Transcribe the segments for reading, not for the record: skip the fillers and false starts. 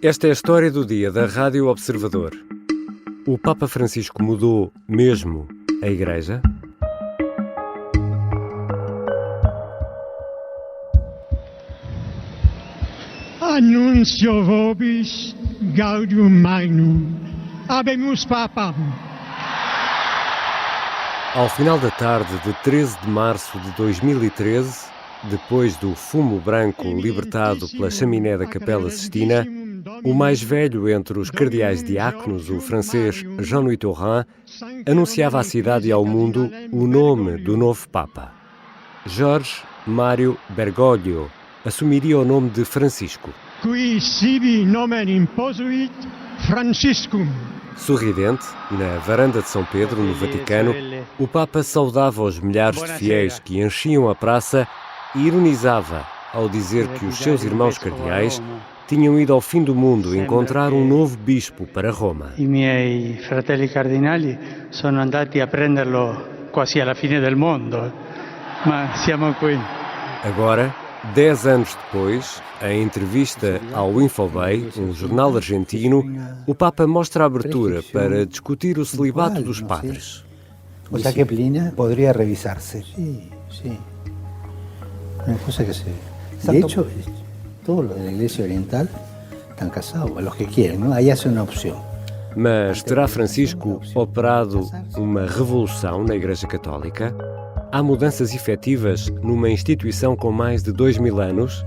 Esta é a história do dia da Rádio Observador. O Papa Francisco mudou mesmo a Igreja? Annuncio vobis gaudium magnum. Habemus Papam. Ao final da tarde de 13 de março de 2013, depois do fumo branco libertado pela chaminé da Capela Sistina, o mais velho entre os cardeais diáconos, o francês Jean-Louis Taurin, anunciava à cidade e ao mundo o nome do novo Papa. Jorge Mário Bergoglio assumiria o nome de Francisco. Qui sibi nomen imposuit Franciscum. Sorridente, na varanda de São Pedro, no Vaticano, o Papa saudava os milhares de fiéis que enchiam a praça e ironizava ao dizer que os seus irmãos cardeais tinham ido ao fim do mundo encontrar um novo bispo para Roma. I miei fratelli cardinali sono andati a prenderlo quasi alla fine del mondo, ma siamo qui. Agora, 10 anos depois, em entrevista ao Infobay, um jornal argentino, o Papa mostra a abertura para discutir o celibato dos padres. O sea que disciplina podría revisarse. Sí. Una cosa que se... De hecho, todos los de la Iglesia Oriental están casados, los que quieren, ¿no? Ahí hace una opción. Mas terá Francisco operado uma revolução na Igreja Católica? Há mudanças efetivas numa instituição com mais de 2000 anos?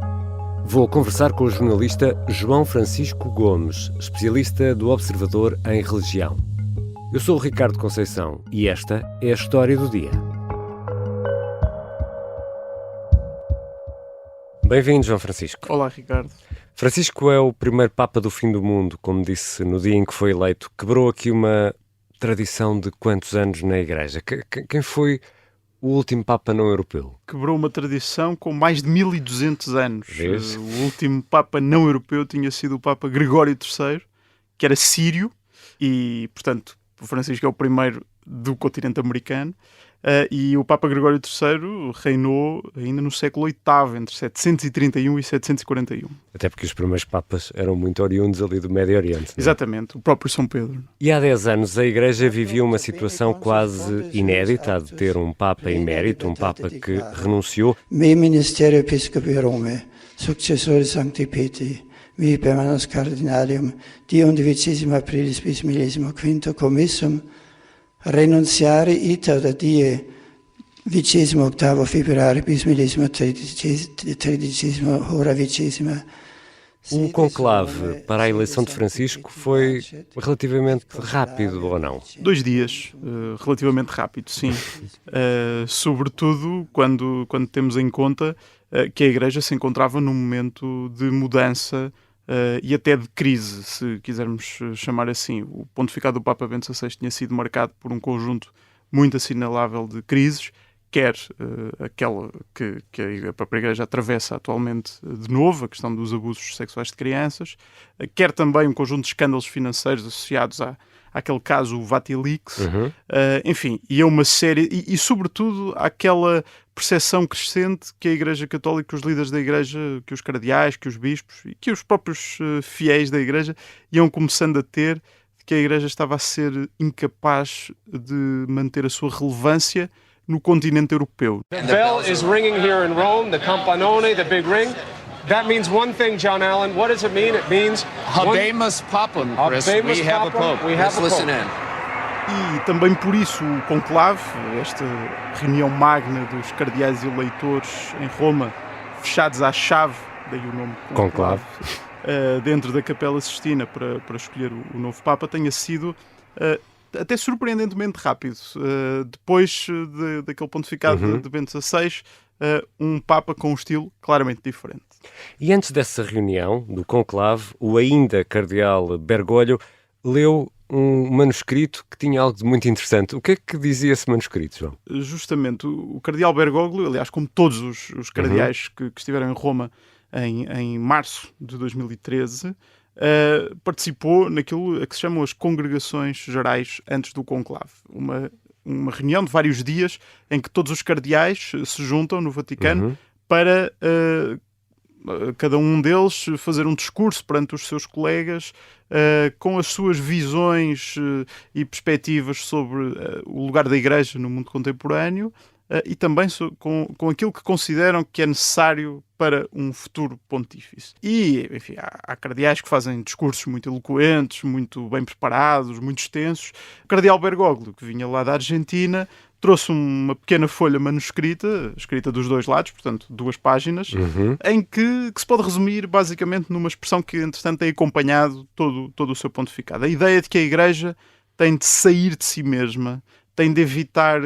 Vou conversar com o jornalista João Francisco Gomes, especialista do Observador em Religião. Eu sou o Ricardo Conceição e esta é a história do dia. Bem-vindo, João Francisco. Olá, Ricardo. Francisco é o primeiro Papa do fim do mundo, como disse no dia em que foi eleito. Quebrou aqui uma tradição de quantos anos na Igreja? Quem foi o último Papa não europeu? Quebrou uma tradição com mais de 1200 anos. Vês? O último Papa não europeu tinha sido o Papa Gregório III, que era sírio, e, portanto, o Francisco é o primeiro do continente americano. E o Papa Gregório III reinou ainda no século VIII, entre 731 e 741. Até porque os primeiros Papas eram muito oriundos ali do Médio Oriente. Não é? Exatamente, o próprio São Pedro. E há 10 anos a Igreja vivia uma situação quase inédita, de ter um Papa emérito, um Papa que renunciou. Me Ministerio Episcopi Romae, successore Sancti Petri, vi permanens cardinalium, die undivicissima aprilis bis millesimo quinto commissum, renunciare ita da die 28º februário bis millesimo tredicesimo hora vicesima. O conclave para a eleição de Francisco foi relativamente rápido, ou não? 2 dias, relativamente rápido, sim. Sobretudo quando temos em conta que a Igreja se encontrava num momento de mudança e até de crise, se quisermos chamar assim. O pontificado do Papa Bento XVI tinha sido marcado por um conjunto muito assinalável de crises, quer aquela que a própria Igreja atravessa atualmente de novo, a questão dos abusos sexuais de crianças, quer também um conjunto de escândalos financeiros associados àquele caso, o Vatilix, enfim, e é uma série, e sobretudo aquela percepção crescente que a Igreja Católica, que os líderes da Igreja, que os cardeais, que os bispos e que os próprios fiéis da Igreja iam começando a ter, de que a Igreja estava a ser incapaz de manter a sua relevância no continente europeu. The bell is ringing here in Rome, the campanone, the big ring. That means one thing, John Allen. What does it mean? It means Habemus Papam, Chris. Habemus We have a Papam. pope. We have Let's a listen pope. in. E também por isso o conclave, esta reunião magna dos cardeais eleitores em Roma, fechados à chave, daí o nome conclave, dentro da Capela Sistina para escolher o novo Papa, tenha sido até surpreendentemente rápido. Depois daquele pontificado de Bento XVI, um Papa com um estilo claramente diferente. E antes dessa reunião do conclave, o ainda cardeal Bergoglio leu um manuscrito que tinha algo de muito interessante. O que é que dizia esse manuscrito, João? Justamente, o cardeal Bergoglio, aliás, como todos os cardeais que estiveram em Roma em março de 2013, participou naquilo a que se chamam as congregações gerais antes do conclave. Uma reunião de vários dias em que todos os cardeais se juntam no Vaticano para cada um deles fazer um discurso perante os seus colegas com as suas visões e perspectivas sobre o lugar da Igreja no mundo contemporâneo e também com aquilo que consideram que é necessário para um futuro pontífice. E, enfim, há cardeais que fazem discursos muito eloquentes, muito bem preparados, muito extensos. O cardeal Bergoglio, que vinha lá da Argentina, trouxe uma pequena folha manuscrita, escrita dos dois lados, portanto 2 páginas, em que se pode resumir basicamente numa expressão que, entretanto, tem acompanhado todo o seu pontificado. A ideia de que a Igreja tem de sair de si mesma, tem de evitar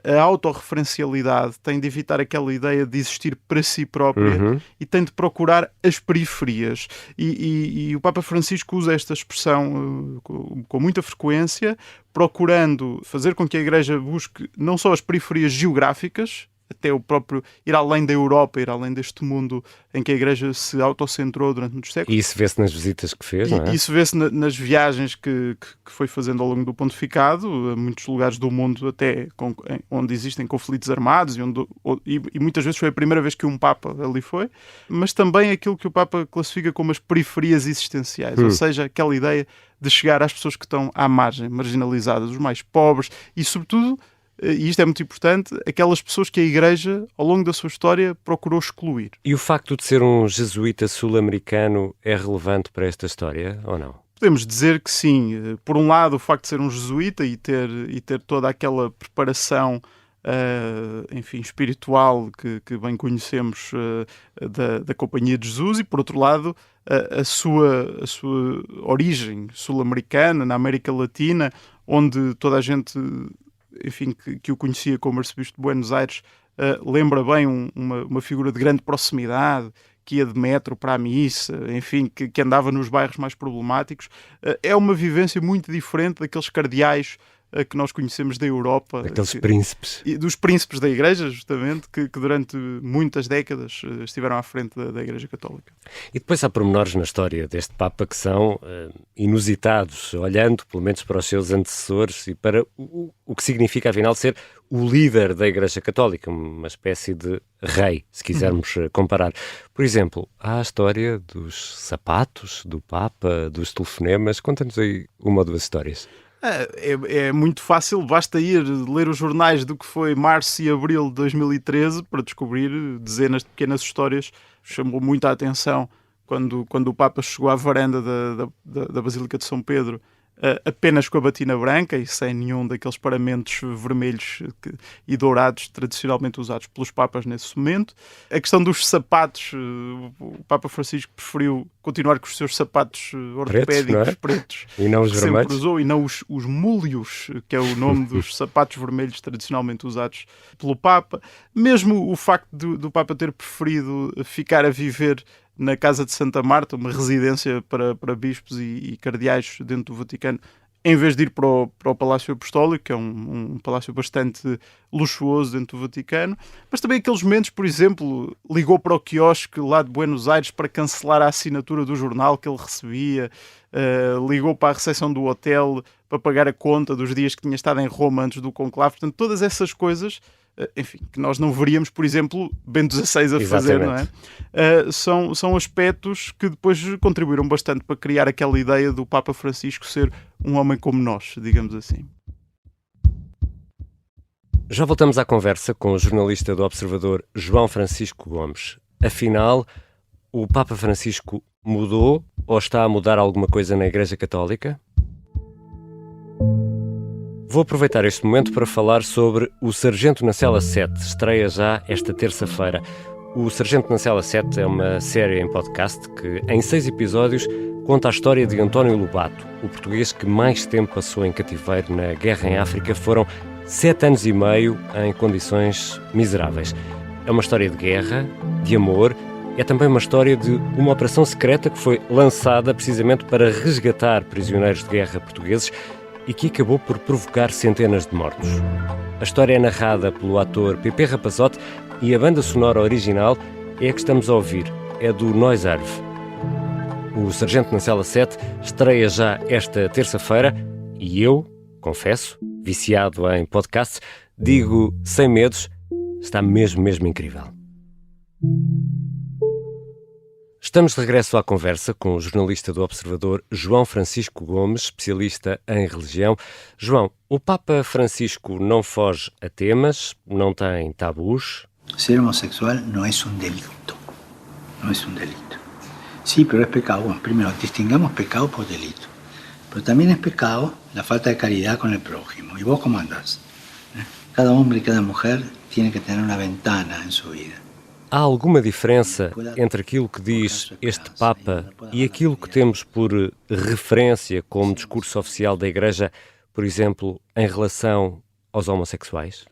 a autorreferencialidade, tem de evitar aquela ideia de existir para si própria e tem de procurar as periferias. E o Papa Francisco usa esta expressão com muita frequência, procurando fazer com que a Igreja busque não só as periferias geográficas, até o próprio ir além da Europa, ir além deste mundo em que a Igreja se autocentrou durante muitos séculos. E isso vê-se nas visitas que fez, não é? Isso vê-se nas viagens que foi fazendo ao longo do pontificado, a muitos lugares do mundo, até onde existem conflitos armados e muitas vezes foi a primeira vez que um Papa ali foi, mas também aquilo que o Papa classifica como as periferias existenciais, ou seja, aquela ideia de chegar às pessoas que estão à margem, marginalizadas, os mais pobres e, sobretudo, e isto é muito importante, aquelas pessoas que a Igreja, ao longo da sua história, procurou excluir. E o facto de ser um jesuíta sul-americano é relevante para esta história, ou não? Podemos dizer que sim. Por um lado, o facto de ser um jesuíta e ter toda aquela preparação enfim, espiritual que bem conhecemos da Companhia de Jesus, e por outro lado, a sua origem sul-americana, na América Latina, onde toda a gente... enfim, que o conhecia como arcebispo de Buenos Aires, lembra bem uma figura de grande proximidade, que ia de metro para a missa, enfim, que andava nos bairros mais problemáticos. É uma vivência muito diferente daqueles cardeais que nós conhecemos da Europa. Daqueles príncipes. Dos príncipes da Igreja, justamente, que durante muitas décadas estiveram à frente da Igreja Católica. E depois há pormenores na história deste Papa que são inusitados, olhando pelo menos para os seus antecessores e para o que significa, afinal, ser o líder da Igreja Católica, uma espécie de rei, se quisermos comparar. Por exemplo, há a história dos sapatos do Papa, dos telefonemas. Conta-nos aí uma ou 2 histórias. É muito fácil, basta ir ler os jornais do que foi março e abril de 2013 para descobrir dezenas de pequenas histórias. Chamou muita atenção quando o Papa chegou à varanda da Basílica de São Pedro, apenas com a batina branca e sem nenhum daqueles paramentos vermelhos e dourados tradicionalmente usados pelos Papas nesse momento. A questão dos sapatos, o Papa Francisco preferiu continuar com os seus sapatos ortopédicos pretos e não os vermelhos. Sempre usou, e não os múlios, que é o nome dos sapatos vermelhos tradicionalmente usados pelo Papa. Mesmo o facto do Papa ter preferido ficar a viver na Casa de Santa Marta, uma residência para bispos e cardeais dentro do Vaticano, em vez de ir para o Palácio Apostólico, que é um palácio bastante luxuoso dentro do Vaticano. Mas também aqueles momentos, por exemplo, ligou para o quiosque lá de Buenos Aires para cancelar a assinatura do jornal que ele recebia, ligou para a recepção do hotel para pagar a conta dos dias que tinha estado em Roma antes do conclave. Portanto, todas essas coisas, enfim, que nós não veríamos, por exemplo, Bento XVI a fazer, não é? São aspectos que depois contribuíram bastante para criar aquela ideia do Papa Francisco ser um homem como nós, digamos assim. Já voltamos à conversa com o jornalista do Observador João Francisco Gomes. Afinal, o Papa Francisco mudou ou está a mudar alguma coisa na Igreja Católica? Vou aproveitar este momento para falar sobre O Sargento na Cela 7, estreia já esta terça-feira. O Sargento na Cela 7 é uma série em podcast que, em 6 episódios, conta a história de António Lobato, o português que mais tempo passou em cativeiro na guerra em África. Foram 7 anos e meio em condições miseráveis. É uma história de guerra, de amor, é também uma história de uma operação secreta que foi lançada precisamente para resgatar prisioneiros de guerra portugueses e que acabou por provocar centenas de mortos. A história é narrada pelo ator Pepe Rapazote e a banda sonora original é a que estamos a ouvir, é do Noise Arve. O Sargento na Cela 7 estreia já esta terça-feira e eu, confesso, viciado em podcasts, digo sem medos, está mesmo incrível. Estamos de regresso à conversa com o jornalista do Observador João Francisco Gomes, especialista em religião. João, o Papa Francisco não foge a temas, não tem tabus. Ser homosexual no es un delito. No es un delito. Sí, pero es pecado. Bueno, primero, distingamos pecado por delito. Pero también es pecado la falta de caridad con el prójimo. ¿Y vos cómo andás? Cada hombre y cada mujer tiene que tener una ventana en su vida. Há alguma diferença entre aquilo que diz este Papa e aquilo que temos por referência como discurso oficial da Igreja, por exemplo, em relação aos homossexuais?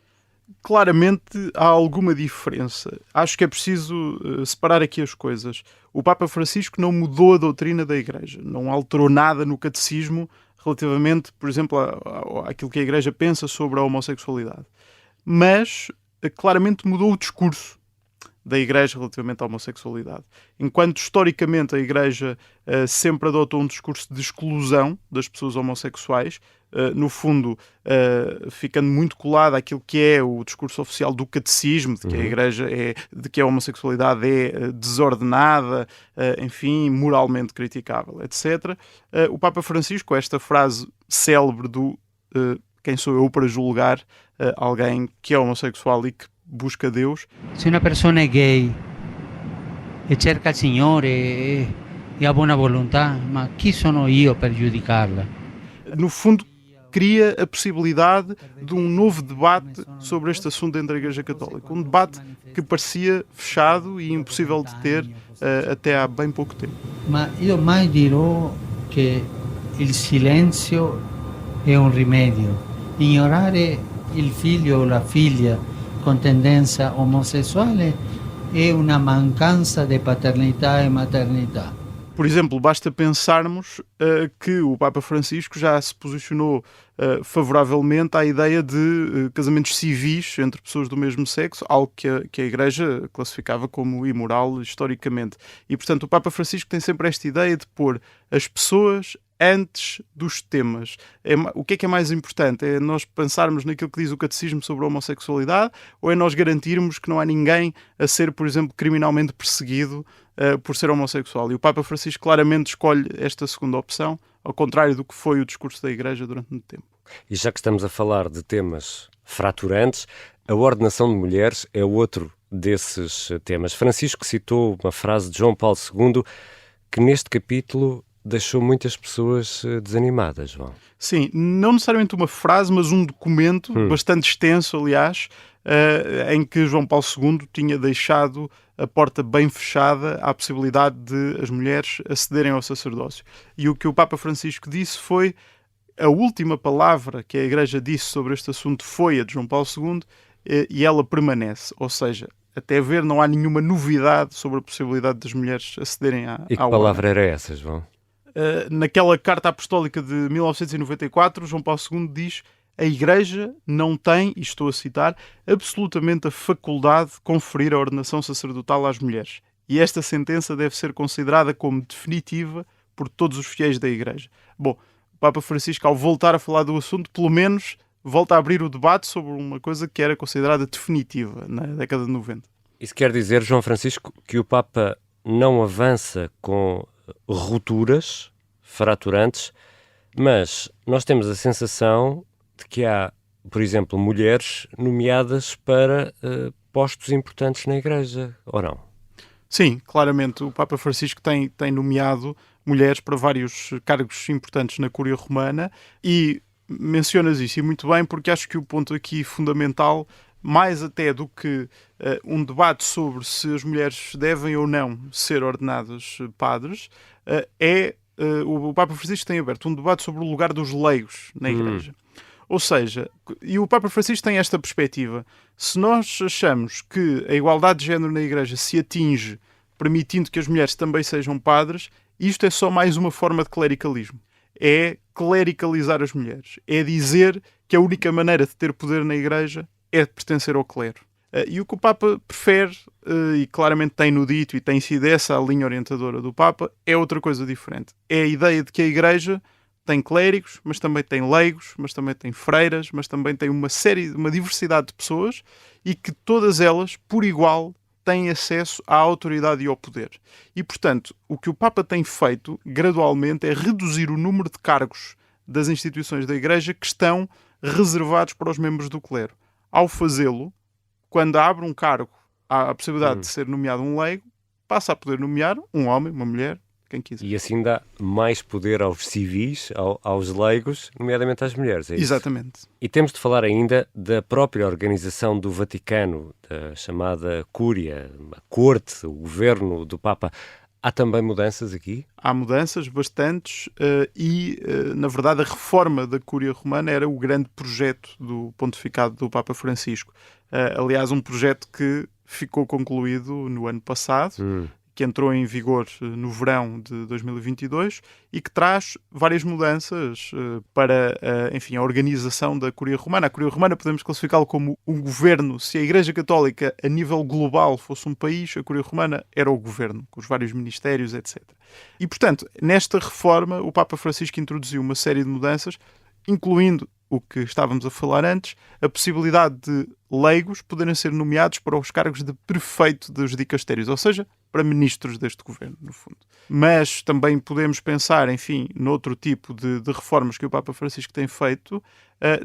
Claramente há alguma diferença. Acho que é preciso separar aqui as coisas. O Papa Francisco não mudou a doutrina da Igreja, não alterou nada no catecismo relativamente, por exemplo, àquilo que a Igreja pensa sobre a homossexualidade. Mas claramente mudou o discurso da Igreja relativamente à homossexualidade. Enquanto historicamente a Igreja sempre adotou um discurso de exclusão das pessoas homossexuais, no fundo ficando muito colada àquilo que é o discurso oficial do catecismo, de que a Igreja de que a homossexualidade é desordenada, enfim, moralmente criticável, etc. O Papa Francisco, esta frase célebre do quem sou eu para julgar alguém que é homossexual e que busca Deus. Se uma pessoa é gay e cerca o Senhor e a boa vontade, mas quem sou eu para judicá-la? No fundo, cria a possibilidade de um novo debate sobre este assunto dentro da Igreja Católica. Um debate que parecia fechado e impossível de ter até há bem pouco tempo. Mas eu mais dirò que o silêncio é um remédio. Ignorare il figlio o a filha com tendência homossexual é uma mancança de paternidade e maternidade. Por exemplo, basta pensarmos que o Papa Francisco já se posicionou favoravelmente à ideia de casamentos civis entre pessoas do mesmo sexo, algo que a Igreja classificava como imoral historicamente. E, portanto, o Papa Francisco tem sempre esta ideia de pôr as pessoas antes dos temas. O que é mais importante? É nós pensarmos naquilo que diz o catecismo sobre a homossexualidade ou é nós garantirmos que não há ninguém a ser, por exemplo, criminalmente perseguido por ser homossexual? E o Papa Francisco claramente escolhe esta segunda opção, ao contrário do que foi o discurso da Igreja durante muito tempo. E já que estamos a falar de temas fraturantes, a ordenação de mulheres é outro desses temas. Francisco citou uma frase de João Paulo II que neste capítulo deixou muitas pessoas desanimadas, João. Sim, não necessariamente uma frase, mas um documento bastante extenso, aliás, em que João Paulo II tinha deixado a porta bem fechada à possibilidade de as mulheres acederem ao sacerdócio. E o que o Papa Francisco disse foi: a última palavra que a Igreja disse sobre este assunto foi a de João Paulo II e ela permanece. Ou seja, até ver, não há nenhuma novidade sobre a possibilidade das mulheres acederem à ordem. E que palavra era essa, João? Naquela carta apostólica de 1994, João Paulo II diz: a Igreja não tem, e estou a citar, absolutamente a faculdade de conferir a ordenação sacerdotal às mulheres. E esta sentença deve ser considerada como definitiva por todos os fiéis da Igreja. Bom, o Papa Francisco, ao voltar a falar do assunto, pelo menos volta a abrir o debate sobre uma coisa que era considerada definitiva na década de 90. Isso quer dizer, João Francisco, que o Papa não avança com rupturas fraturantes, mas nós temos a sensação de que há, por exemplo, mulheres nomeadas para postos importantes na Igreja, ou não? Sim, claramente. O Papa Francisco tem nomeado mulheres para vários cargos importantes na Cúria Romana e mencionas isso, e muito bem, porque acho que o ponto aqui fundamental, mais até do que um debate sobre se as mulheres devem ou não ser ordenadas padres, o Papa Francisco tem aberto um debate sobre o lugar dos leigos na Igreja. Ou seja, e o Papa Francisco tem esta perspectiva: se nós achamos que a igualdade de género na Igreja se atinge permitindo que as mulheres também sejam padres, isto é só mais uma forma de clericalismo. É clericalizar as mulheres. É dizer que a única maneira de ter poder na Igreja é pertencer ao clero. E o que o Papa prefere, e claramente tem-no dito, e tem sido essa a linha orientadora do Papa, é outra coisa diferente. É a ideia de que a Igreja tem clérigos, mas também tem leigos, mas também tem freiras, mas também tem uma diversidade de pessoas, e que todas elas, por igual, têm acesso à autoridade e ao poder. E, portanto, o que o Papa tem feito, gradualmente, é reduzir o número de cargos das instituições da Igreja que estão reservados para os membros do clero. Ao fazê-lo, quando abre um cargo, há a possibilidade de ser nomeado um leigo, passa a poder nomear um homem, uma mulher, quem quiser. E assim dá mais poder aos civis, aos leigos, nomeadamente às mulheres, é isso? Exatamente. E temos de falar ainda da própria organização do Vaticano, da chamada Cúria, a corte, o governo do Papa. Há também mudanças aqui? Há mudanças, bastantes, na verdade, a reforma da Cúria Romana era o grande projeto do pontificado do Papa Francisco. Aliás, um projeto que ficou concluído no ano passado, que entrou em vigor no verão de 2022 e que traz várias mudanças para, enfim, a organização da Cúria Romana. A Cúria Romana podemos classificá-lo como um governo. Se a Igreja Católica, a nível global, fosse um país, a Cúria Romana era o governo, com os vários ministérios, etc. E, portanto, nesta reforma, o Papa Francisco introduziu uma série de mudanças, incluindo o que estávamos a falar antes, a possibilidade de leigos poderem ser nomeados para os cargos de prefeito dos dicastérios, ou seja, para ministros deste governo, no fundo. Mas também podemos pensar, enfim, noutro tipo de reformas que o Papa Francisco tem feito,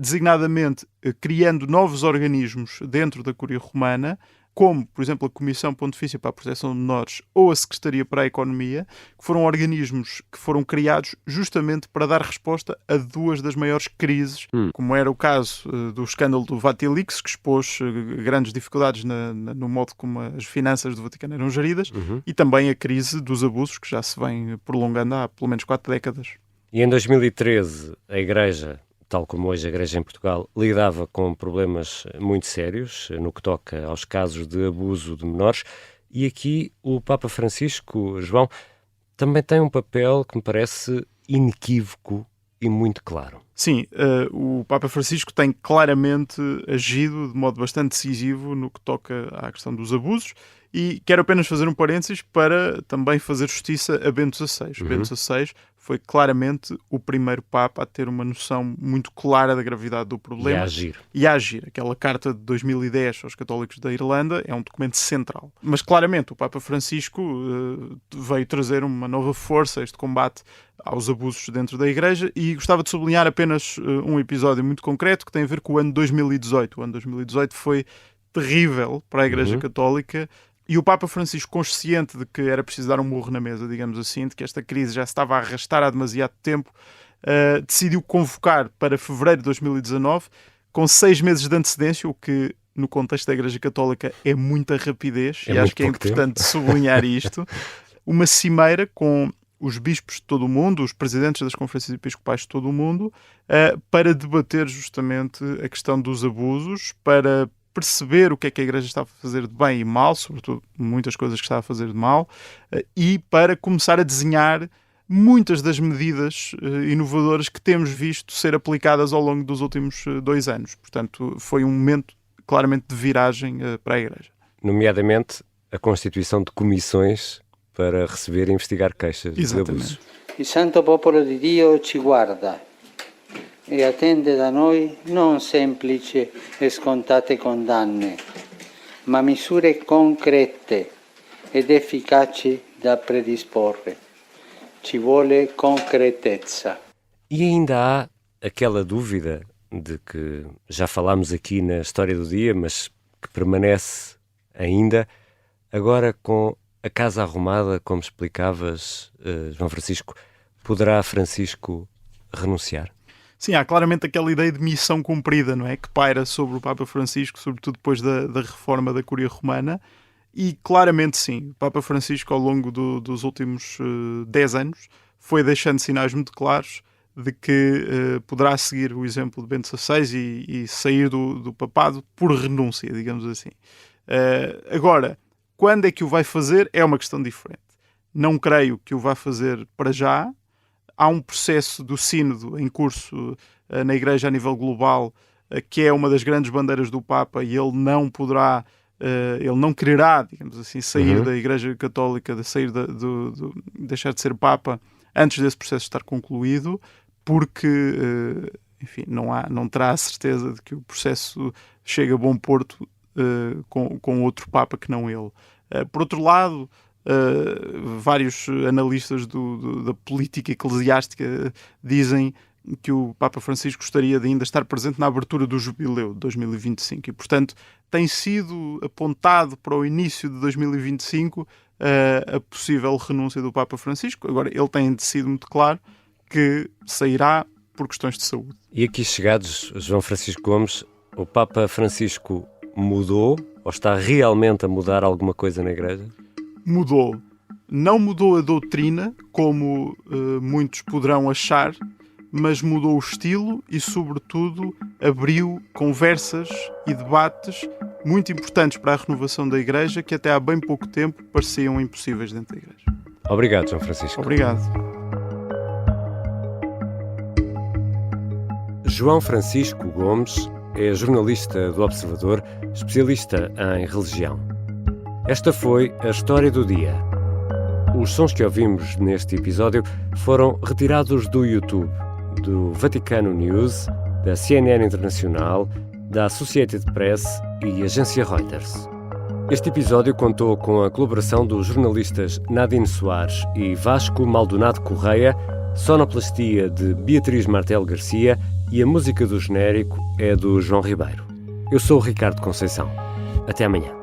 designadamente criando novos organismos dentro da Cúria Romana, como, por exemplo, a Comissão Pontifícia para a Proteção de Menores ou a Secretaria para a Economia, que foram organismos que foram criados justamente para dar resposta a duas das maiores crises, como era o caso do escândalo do Vatilix, que expôs grandes dificuldades no modo como as finanças do Vaticano eram geridas, e também a crise dos abusos, que já se vem prolongando há pelo menos 4 décadas. E em 2013, a Igreja, tal como hoje a Igreja em Portugal, lidava com problemas muito sérios no que toca aos casos de abuso de menores, e aqui o Papa Francisco, João, também tem um papel que me parece inequívoco e muito claro. Sim, o Papa Francisco tem claramente agido de modo bastante decisivo no que toca à questão dos abusos, e quero apenas fazer um parênteses para também fazer justiça a Bento XVI. Bento XVI foi claramente o primeiro Papa a ter uma noção muito clara da gravidade do problema. E a agir. Aquela carta de 2010 aos católicos da Irlanda é um documento central. Mas claramente o Papa Francisco veio trazer uma nova força a este combate aos abusos dentro da Igreja, e gostava de sublinhar apenas um episódio muito concreto que tem a ver com o ano 2018. O ano 2018 foi terrível para a Igreja Católica, e o Papa Francisco, consciente de que era preciso dar um murro na mesa, digamos assim, de que esta crise já se estava a arrastar há demasiado tempo, decidiu convocar para fevereiro de 2019, com 6 meses de antecedência, o que no contexto da Igreja Católica é muita rapidez, e acho que é importante sublinhar isto, uma cimeira com os bispos de todo o mundo, os presidentes das conferências episcopais de todo o mundo, para debater justamente a questão dos abusos, para perceber o que é que a Igreja estava a fazer de bem e mal, sobretudo muitas coisas que estava a fazer de mal, e para começar a desenhar muitas das medidas inovadoras que temos visto ser aplicadas ao longo dos últimos 2 anos. Portanto, foi um momento claramente de viragem para a Igreja. Nomeadamente a constituição de comissões para receber e investigar queixas de abusos. Il Santo Popolo di Dio ci guarda e attende da noi non semplici e scontate condanne, ma misure concrete ed efficaci da predisporre. Ci vuole concretezza. E ainda há aquela dúvida de que já falámos aqui na História do Dia, mas que permanece ainda agora com a casa arrumada, como explicavas, João Francisco. Poderá Francisco renunciar? Sim, há claramente aquela ideia de missão cumprida, não é? Que paira sobre o Papa Francisco, sobretudo depois da reforma da Cúria Romana, e claramente sim, o Papa Francisco ao longo dos últimos 10 anos foi deixando sinais muito claros de que poderá seguir o exemplo de Bento XVI e sair do papado por renúncia, digamos assim. Agora, quando é que o vai fazer é uma questão diferente. Não creio que o vá fazer para já. Há um processo do sínodo em curso na Igreja a nível global, que é uma das grandes bandeiras do Papa, e ele não poderá, ele não quererá, digamos assim, sair da Igreja Católica, deixar de ser Papa antes desse processo estar concluído, porque, enfim, não terá a certeza de que o processo chega a bom porto com outro Papa que não ele. Por outro lado, vários analistas da política eclesiástica dizem que o Papa Francisco gostaria de ainda estar presente na abertura do jubileu de 2025 e, portanto, tem sido apontado para o início de 2025 a possível renúncia do Papa Francisco. Agora, ele tem sido muito claro que sairá por questões de saúde. E aqui chegados, João Francisco Gomes, o Papa Francisco mudou ou está realmente a mudar alguma coisa na Igreja? Mudou. Não mudou a doutrina, como muitos poderão achar, mas mudou o estilo e, sobretudo, abriu conversas e debates muito importantes para a renovação da Igreja que até há bem pouco tempo pareciam impossíveis dentro da Igreja. Obrigado, João Francisco. Obrigado. João Francisco Gomes é jornalista do Observador, especialista em religião. Esta foi a história do dia. Os sons que ouvimos neste episódio foram retirados do YouTube, do Vaticano News, da CNN Internacional, da Associated Press e agência Reuters. Este episódio contou com a colaboração dos jornalistas Nadine Soares e Vasco Maldonado Correia, sonoplastia de Beatriz Martel Garcia e a música do genérico é do João Ribeiro. Eu sou o Ricardo Conceição. Até amanhã.